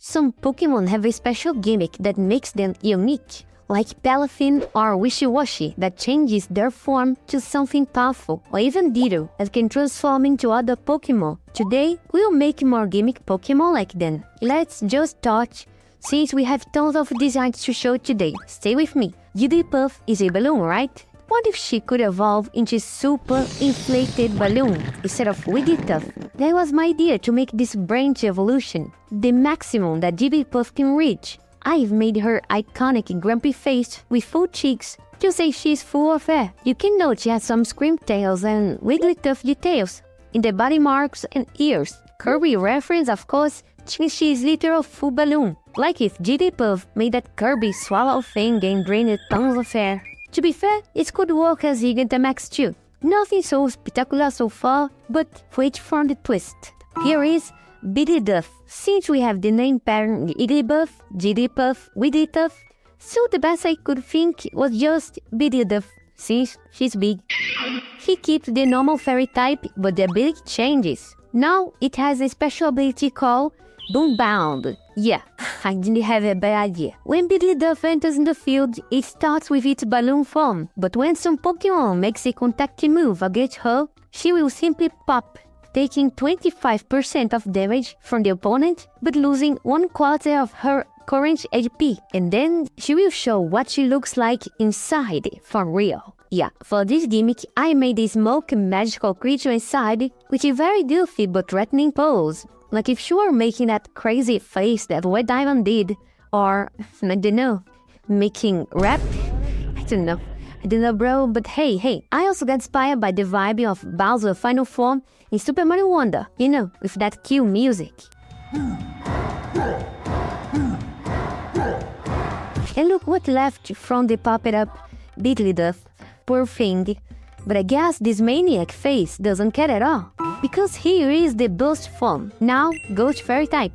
Some Pokemon have a special gimmick that makes them unique, like Palafin or Wishy-Washy that changes their form to something powerful, or even Ditto that can transform into other Pokemon. Today, we'll make more gimmick Pokemon like them. Let's just start, since we have tons of designs to show today. Stay with me. Jigglypuff is a balloon, right? What if she could evolve into a super inflated balloon instead of Wigglytuff? That was my idea to make this branch evolution the maximum that Jigglypuff can reach. I've made her iconic grumpy face with full cheeks to say she's full of air. You can note she has some scream tails and Wigglytuff details in the body marks and ears. Kirby reference, of course, since she's literal full balloon. Like if Jigglypuff made that Kirby swallow thing and drained tons of air. To be fair, it could work as Gigantamax too. Nothing so spectacular so far, but wait for the twist. Here is Wigglytuff. Since we have the name pattern Jigglypuff, Wigglytuff, so the best I could think was just Wigglytuff, since she's big. He keeps the normal fairy type, but the ability changes. Now it has a special ability called Boombound. Yeah, I didn't have a bad idea. When Wigglytuff enters in the field, it starts with its balloon form, but when some Pokemon makes a contact move against her, she will simply pop, taking 25% of damage from the opponent, but losing 1/4 of her current HP. And then she will show what she looks like inside, for real. Yeah, for this gimmick, I made a smoke magical creature inside with a very goofy but threatening pose. Like if she were making that crazy face that Red Diamond did, or, I don't know, making rap? I don't know bro, but hey, I also got inspired by the vibe of Bowser's final form in Super Mario Wonder, you know, with that cute music. And look what left from the pop-it-up Wigglytuff, poor thing. But I guess this maniac face doesn't care at all, because here is the burst form, now Ghost Fairy type.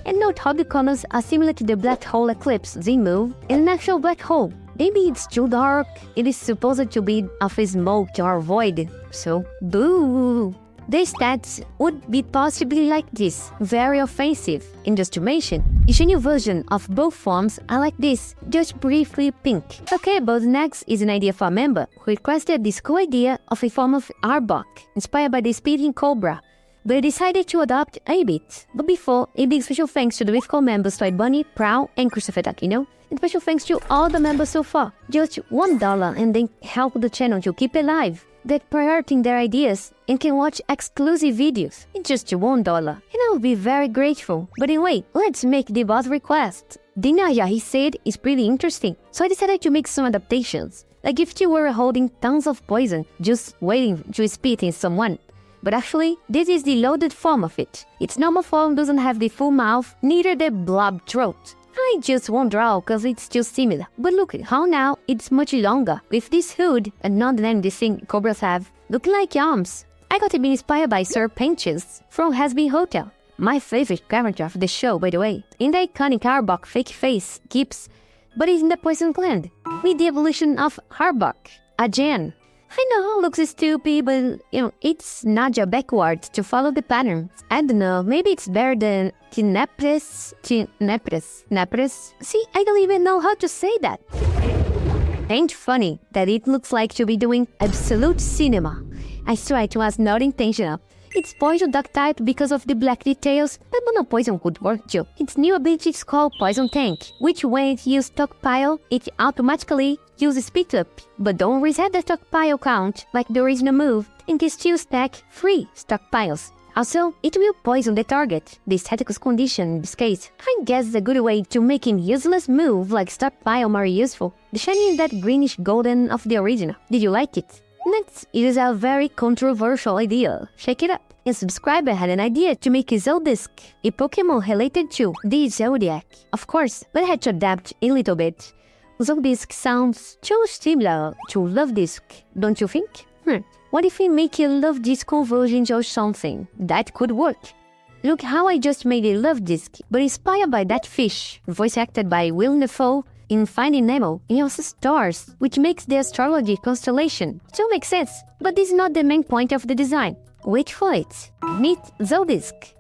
And note how the colors are similar to the Black Hole Eclipse Z move in an actual black hole. Maybe it's too dark, it is supposed to be of a smoke or void, so boo! The stats would be possibly like this, very offensive. And just to mention, each new version of both forms are like this, just briefly pink. Okay, but next is an idea for a member who requested this cool idea of a form of Arbok, inspired by the speeding cobra, but I decided to adopt a bit. But before, a big special thanks to the Withcall members Toy Bunny, Prowl, and Christopher Takino, and special thanks to all the members so far. Just $1 and they help the channel to keep alive. They're prioritizing their ideas and can watch exclusive videos. It's just $1, and I'll be very grateful. But anyway, let's make the boss request. Dinaya, he said, is pretty interesting, so I decided to make some adaptations. Like if you were holding tons of poison, just waiting to spit in someone. But actually, this is the loaded form of it. Its normal form doesn't have the full mouth, neither the blob throat. I just won't draw cause it's too similar. But look how now it's much longer, with this hood and not than the thing cobras have, looking like arms. I got to be inspired by Sir Pinches from Has-Been Hotel, my favorite character of the show by the way. In the iconic Arbok fake face, keeps, but is in the poison gland, with the evolution of Arbok, a gen. I know, looks stupid, but it's Nadia backwards to follow the pattern. I don't know, maybe it's better than Tinepres. See, I don't even know how to say that. Ain't funny that it looks like to be doing absolute cinema. I swear it was not intentional. It's poison duck type because of the black details, but mono poison could work too. Its new ability is called Poison Tank, which when it uses stockpile, it automatically uses speed up. But don't reset the stockpile count like the original move, and can still stack 3 stockpiles. Also, it will poison the target, the status condition in this case. I guess a good way to make an useless move like stockpile more useful. The shiny is that greenish golden of the original. Did you like it? Next, it is a very controversial idea. Check it out. A subscriber had an idea to make a Zodiac, a Pokemon related to the Zodiac. Of course, but I had to adapt a little bit. Zodiac sounds too similar to Love Disc, don't you think? What if we make a Love Disc convergent or something? That could work. Look how I just made a Love Disc, but inspired by that fish, voice acted by Will Dafoe in Finding Nemo, and also stars, which makes the astrology constellation. So makes sense, but this is not the main point of the design. wait for it, meet Zodisk,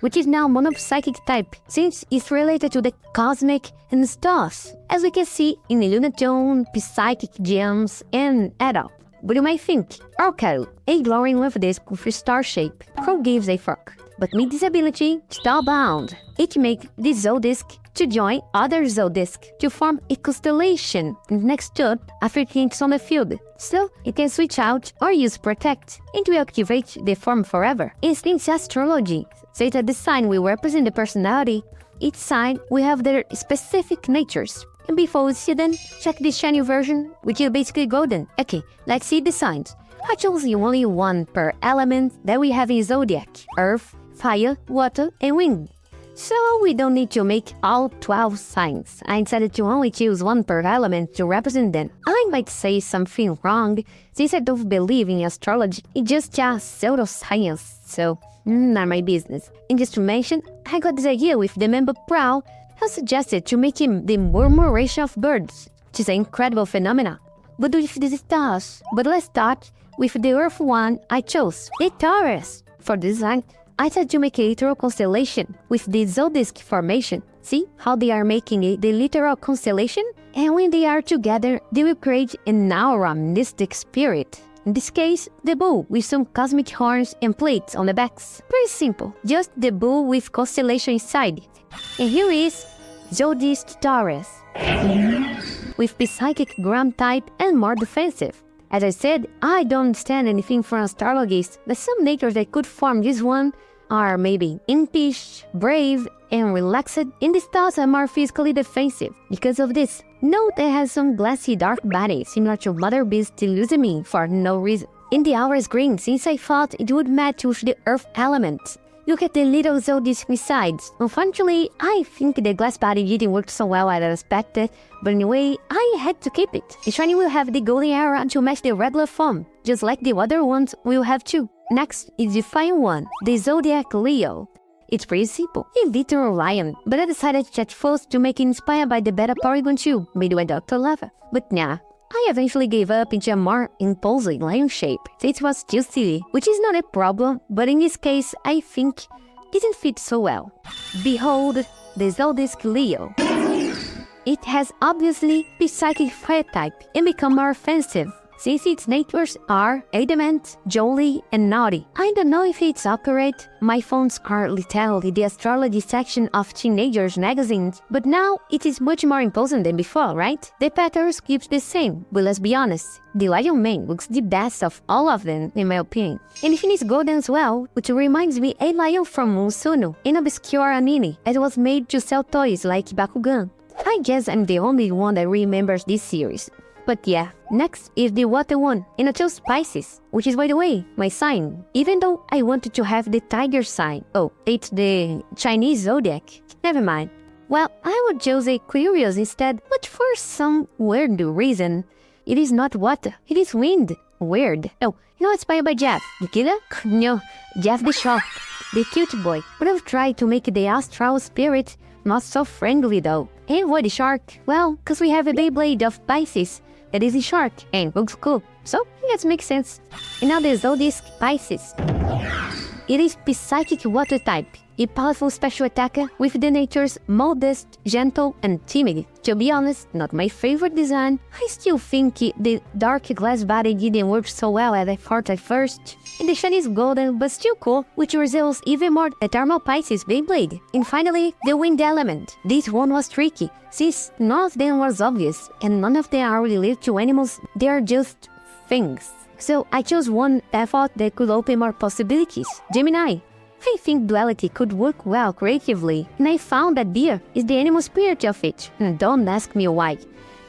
which is now monopsychic type since it's related to the cosmic and stars, as we can see in Lunatone, Psychic Gems, and Adult. But you might think, okay, a glowing lymph disk with a star shape, who gives a fuck? But with this ability, starbound, it makes the Zodisk to join other Zodisk to form a constellation next to it after it hits on the field. So it can switch out or use Protect, and will activate the form forever. Since astrology says that the sign will represent the personality, each sign will have their specific natures. And before we see them, check the shiny version, which is basically golden. Okay, let's see the signs. I chose only one per element that we have in Zodiac: Earth, Fire, Water, and Wind. So we don't need to make all 12 signs. I decided to only choose one per element to represent them. I might say something wrong, since I don't believe in astrology. It's just a pseudoscience, so not my business. And just to mention, I got this idea with the member Prowl, who suggested to make him the murmuration of birds, which is an incredible phenomenon. But with the stars. But let's start with the Earth one I chose, the Taurus. For design, I tried to make a literal constellation with the Zodisk formation. See how they are making the literal constellation? And when they are together, they will create an aura mystic spirit. In this case, the bull with some cosmic horns and plates on the backs. Pretty simple, just the bull with constellation inside it. And here is Zodisk Taurus, with psychic ground type and more defensive. As I said, I don't understand anything from astrologists, but some natures that could form this one are maybe impish, brave, and relaxed, and the stars are more physically defensive. Because of this, note that has some glassy dark body similar to Mother Beast Illusimine for no reason. In the aura is green since I thought it would match with the earth element. Look at the little Zodisk besides. Unfortunately, I think the glass body didn't work so well as I expected, but anyway, I had to keep it. The shiny will have the golden aura to match the regular form, just like the other ones will have too. Next is the fine one, the Zodiac Leo. It's pretty simple, a literal lion, but I decided to chat first to make it inspired by the Beta Porygon 2 made by Dr. Lava. But nah, I eventually gave up into a more imposing lion shape, so it was too silly, which is not a problem, but in this case, I think it didn't fit so well. Behold, the Zodisk Leo. It has obviously the psychic fire type and become more offensive, since its natures are adamant, jolly, and naughty. I don't know if it's accurate, my phones are literally the astrology section of teenagers' magazines, but now it is much more imposing than before, right? The patterns keeps the same, but let's be honest, the lion mane looks the best of all of them, in my opinion. And it is golden as well, which reminds me a lion from Monsuno, an obscure anime, as was made to sell toys like Bakugan. I guess I'm the only one that remembers this series. But yeah, next is the water one, and I chose Pisces, which is, by the way, my sign. Even though I wanted to have the tiger sign. Oh, it's the Chinese zodiac. Never mind. Well, I would choose Aquarius instead, but for some weird reason, it is not water, it is wind. Weird. Oh, inspired by Jeff. The killer? No, Jeff the shark, the cute boy. But I've tried to make the astral spirit not so friendly though. And why the shark? Well, cause we have a Beyblade of Pisces that is a shark and looks cool. So, it makes sense. And now the Zodisk Pisces. It is Psychic Water type, a powerful special attacker with the natures modest, gentle, and timid. To be honest, not my favorite design. I still think the dark glass body didn't work so well as I thought at first. And the shiny is golden, but still cool, which resembles even more the Thermal Pisces Beyblade. And finally, the wind element. This one was tricky, since none of them was obvious, and none of them are related to animals, they are just things. So I chose one that I thought that could open more possibilities, Gemini. I think duality could work well creatively, and I found that deer is the animal spirit of it. And don't ask me why.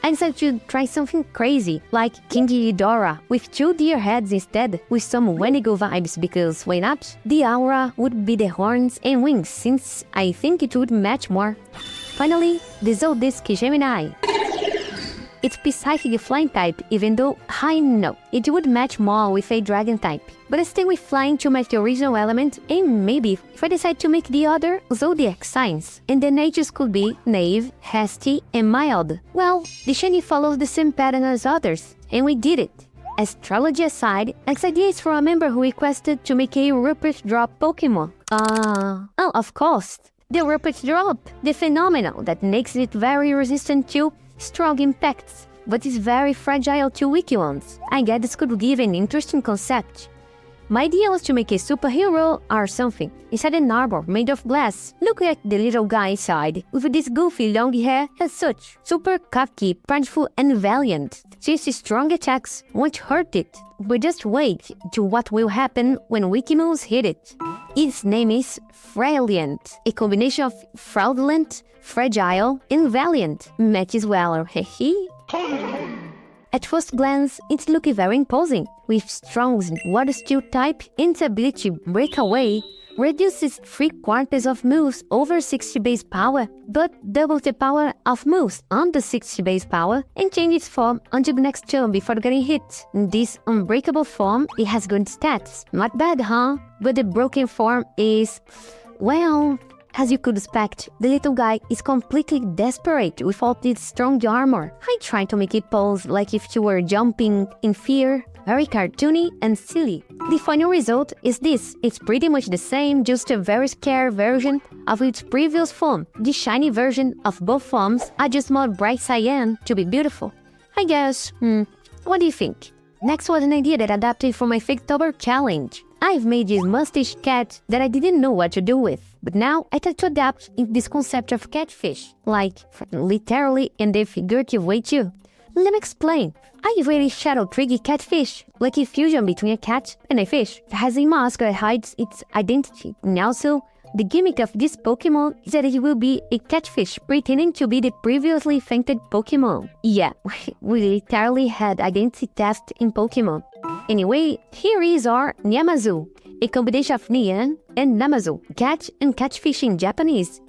I decided to try something crazy, like King Ghidorah, with 2 deer heads instead, with some Wendigo vibes, because why not? The aura would be the horns and wings, since I think it would match more. Finally, the Zodisk Gemini. It's Psychic Flying type, even though I know it would match more with a Dragon type. But I stay with Flying to match the original element, and maybe if I decide to make the other Zodiac signs. And the natures could be naive, hasty, and mild. Well, the shiny follows the same pattern as others, and we did it. Astrology aside, next idea is from a member who requested to make a Rupert Drop Pokemon. Oh, of course. The Rupert Drop, the phenomenon that makes it very resistant to strong impacts, but is very fragile to weak ones. I guess this could give an interesting concept. My idea was to make a superhero or something, inside an arbor made of glass. Look at the little guy inside, with this goofy long hair and such. Super cocky, prideful and valiant. Since his strong attacks won't hurt it, but just wait to what will happen when weak moves hit it. Its name is Fraudulent, a combination of fraudulent, fragile, and valiant. Matches well, hehe. At first glance, it looks very imposing, with strong water steel type and its ability to break away, reduces 3/4 of moves over 60 base power, but doubles the power of moves under 60 base power and changes form until the next turn before getting hit. In this unbreakable form, it has good stats. Not bad, huh? But the broken form is, well, as you could expect, the little guy is completely desperate without its strong armor. I tried to make it pose like if you were jumping in fear, very cartoony and silly. The final result is this. It's pretty much the same, just a very scared version of its previous form. The shiny version of both forms are just more bright cyan to be beautiful. I guess, what do you think? Next was an idea that adapted from my Faketober challenge. I've made this mustache cat that I didn't know what to do with, but now I try to adapt in this concept of catfish, like literally and the figurative way too. Let me explain. I really shadow trigger catfish, like a fusion between a cat and a fish. It has a mask that hides its identity, and also the gimmick of this Pokemon is that it will be a catfish pretending to be the previously fainted Pokemon. Yeah, we literally had identity theft in Pokemon. Anyway, here is our Nyamazu, a combination of Nyan and Namazu, cat and catfish in Japanese.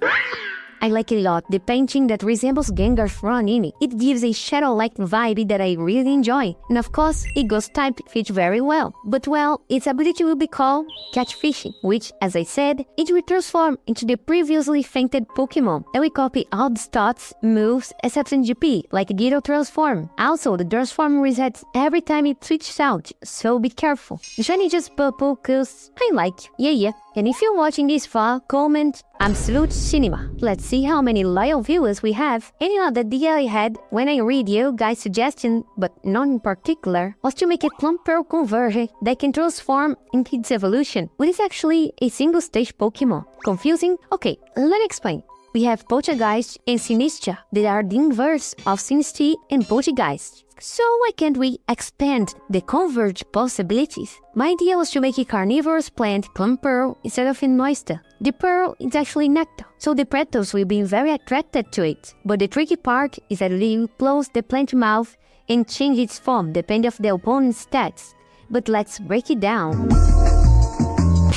I like a lot the painting that resembles Gengar from anime. It gives a shadow-like vibe that I really enjoy. And of course, it ghost type fits very well. But well, its ability will be called Catfishing, which, as I said, it will transform into the previously fainted Pokemon. And we copy all the stats, moves, except in GP, like Gyro Transform. Also, the transform resets every time it switches out, so be careful. The shiny is just purple cause I like, yeah. And if you're watching this far, comment Absolute Cinema. Let's see how many loyal viewers we have. Any other idea I had when I read you guys' suggestion, but not in particular, was to make a Clomperl convergent that can transform in its evolution, but it's actually a single-stage Pokemon. Confusing? Okay, let me explain. We have Poltergeist and Sinistra that are the inverse of Sinistea and Poltergeist. So why can't we expand the converge possibilities? My idea was to make a carnivorous plant Clomperl instead of a Noista. The pearl is actually nectar, so the predators will be very attracted to it. But the tricky part is that it will close the plant mouth and change its form depending on the opponent's stats. But let's break it down.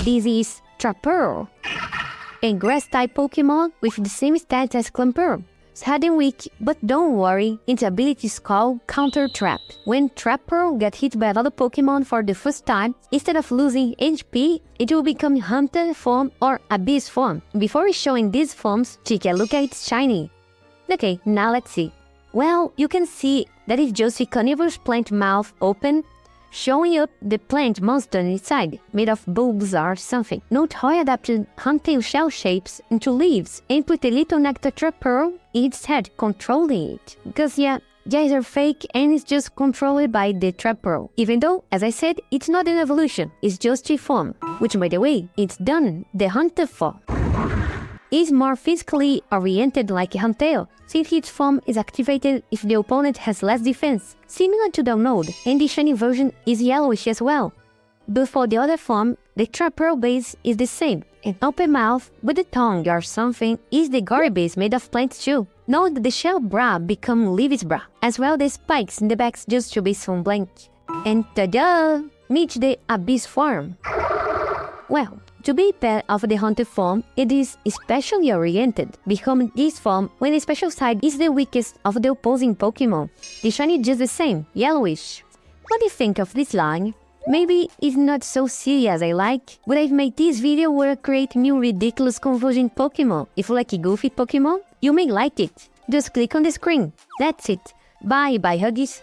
This is Trappearl, a grass-type Pokemon with the same stats as Clomperl. It's hard and weak, but don't worry, its ability is called Counter Trap. When Trappearl gets hit by another Pokemon for the first time, instead of losing HP, it will become Hunter form or Abyss form. Before showing these forms, take a look at its shiny. Okay, now let's see. Well, you can see that it's just a carnivorous plant mouth open, showing up the plant monster inside, made of bulbs or something. Note how I adapted Huntail shell shapes into leaves and put a little nectar Trappearl in its head, controlling it. Because yeah, guys are fake and it's just controlled by the Trappearl. Even though, as I said, it's not an evolution, it's just a form. Which, by the way, it's done the Hunter form. Is more physically oriented like a Huntail, since its form is activated if the opponent has less defense, similar to the node, and the shiny version is yellowish as well. But for the other form, the Trappearl base is the same, an open mouth with a tongue or something is the Gory base made of plants too. Note that the shell bra become leaves bra, as well the spikes in the backs just to be some blank. And ta-da! Meet the Abyss form. Well, to be part of the Hunter form, it is especially oriented, becoming this form when the special side is the weakest of the opposing Pokemon. The shiny is just the same, yellowish. What do you think of this line? Maybe it's not so silly as I like, but I've made this video where I create new ridiculous convergent Pokemon. If you like a goofy Pokemon, you may like it. Just click on the screen. That's it. Bye huggies.